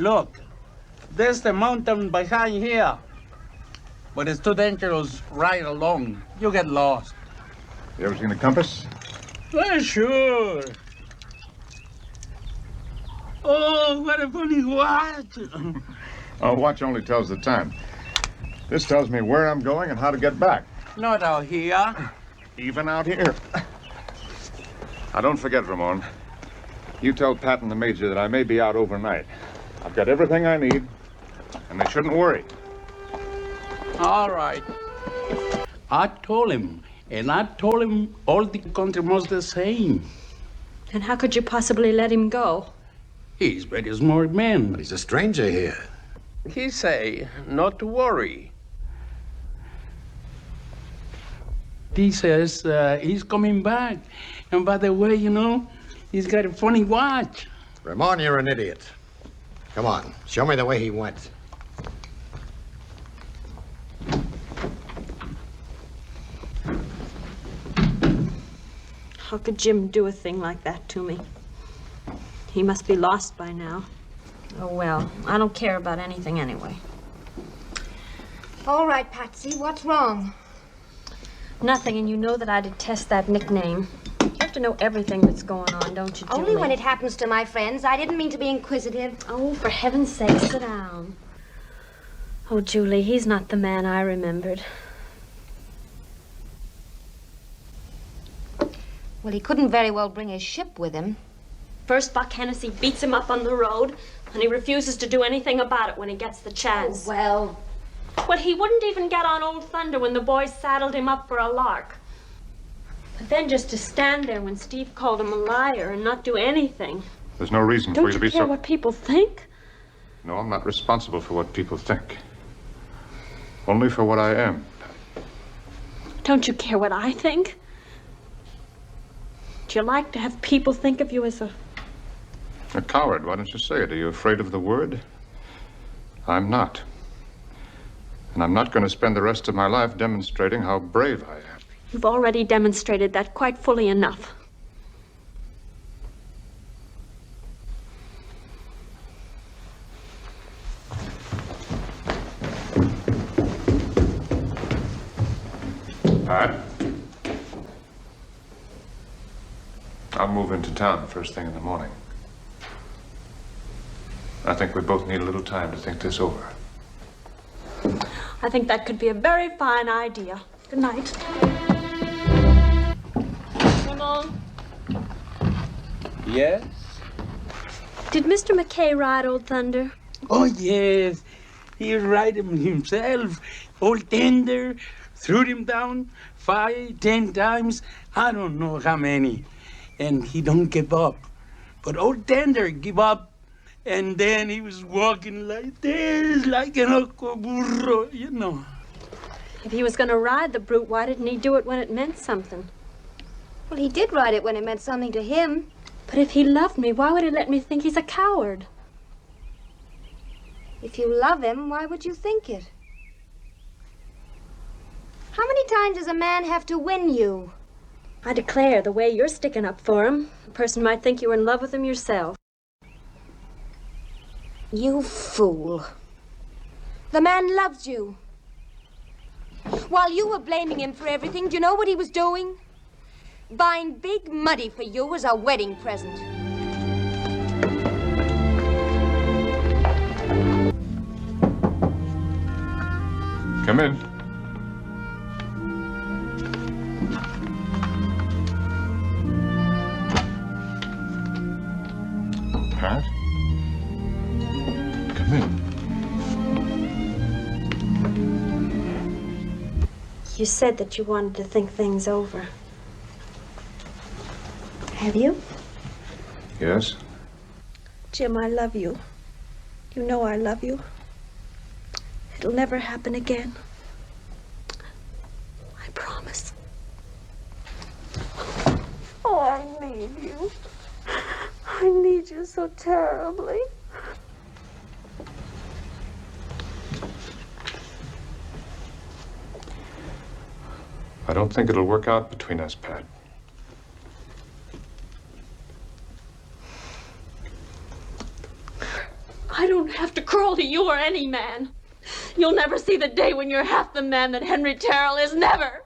Look, there's the mountain behind here. But it's too dangerous right along. You get lost. You ever seen a compass? Well, sure. Oh, what a funny watch. A watch only tells the time. This tells me where I'm going and how to get back. Not out here. Even out here. Now, don't forget, Ramon. You tell Pat and the Major that I may be out overnight. I've got everything I need, and they shouldn't worry. All right. I told him, and I told him all the country was the same. And how could you possibly let him go? He's a very smart man. But he's a stranger here. He say not to worry. He says he's coming back. And by the way, he's got a funny watch. Ramon, you're an idiot. Come on, show me the way he went. How could Jim do a thing like that to me? He must be lost by now. Oh, well, I don't care about anything anyway. All right, Patsy, what's wrong? Nothing, and you know that I detest that nickname. You have to know everything that's going on, don't you, Julie? Only when it happens to my friends. I didn't mean to be inquisitive. Oh, for heaven's sake, sit down. Oh, Julie, he's not the man I remembered. Well, he couldn't very well bring his ship with him. First, Buck Hennessy beats him up on the road, and he refuses to do anything about it when he gets the chance. Oh, well... Well, he wouldn't even get on Old Thunder when the boys saddled him up for a lark. But then just to stand there when Steve called him a liar and not do anything. There's no reason for you to be so... Don't you care what people think? No, I'm not responsible for what people think. Only for what I am. Don't you care what I think? Do you like to have people think of you as a... A coward, why don't you say it? Are you afraid of the word? I'm not. And I'm not going to spend the rest of my life demonstrating how brave I am. You've already demonstrated that quite fully enough. Pat? I'll move into town first thing in the morning. I think we both need a little time to think this over. I think that could be a very fine idea. Good night. Ramon? Yes? Did Mr. McKay ride Old Thunder? Oh, yes. He ride him himself. Old Tender threw him down 5, 10 times. I don't know how many. And he don't give up. But Old Tender give up. And then he was walking like this, like an burro, If he was going to ride the brute, why didn't he do it when it meant something? Well, he did ride it when it meant something to him. But if he loved me, why would he let me think he's a coward? If you love him, why would you think it? How many times does a man have to win you? I declare, the way you're sticking up for him, a person might think you were in love with him yourself. You fool. The man loves you. While you were blaming him for everything, do you know what he was doing? Buying big money for you as a wedding present. Come in. Pat? Come in. You said that you wanted to think things over. Have you? Yes? Jim, I love you. You know I love you. It'll never happen again. I promise. Oh, I need you. I need you so terribly. I don't think it'll work out between us, Pat. I don't don't have to crawl to you or any man. You'll never see the day when you're half the man that Henry Terrell is. Never!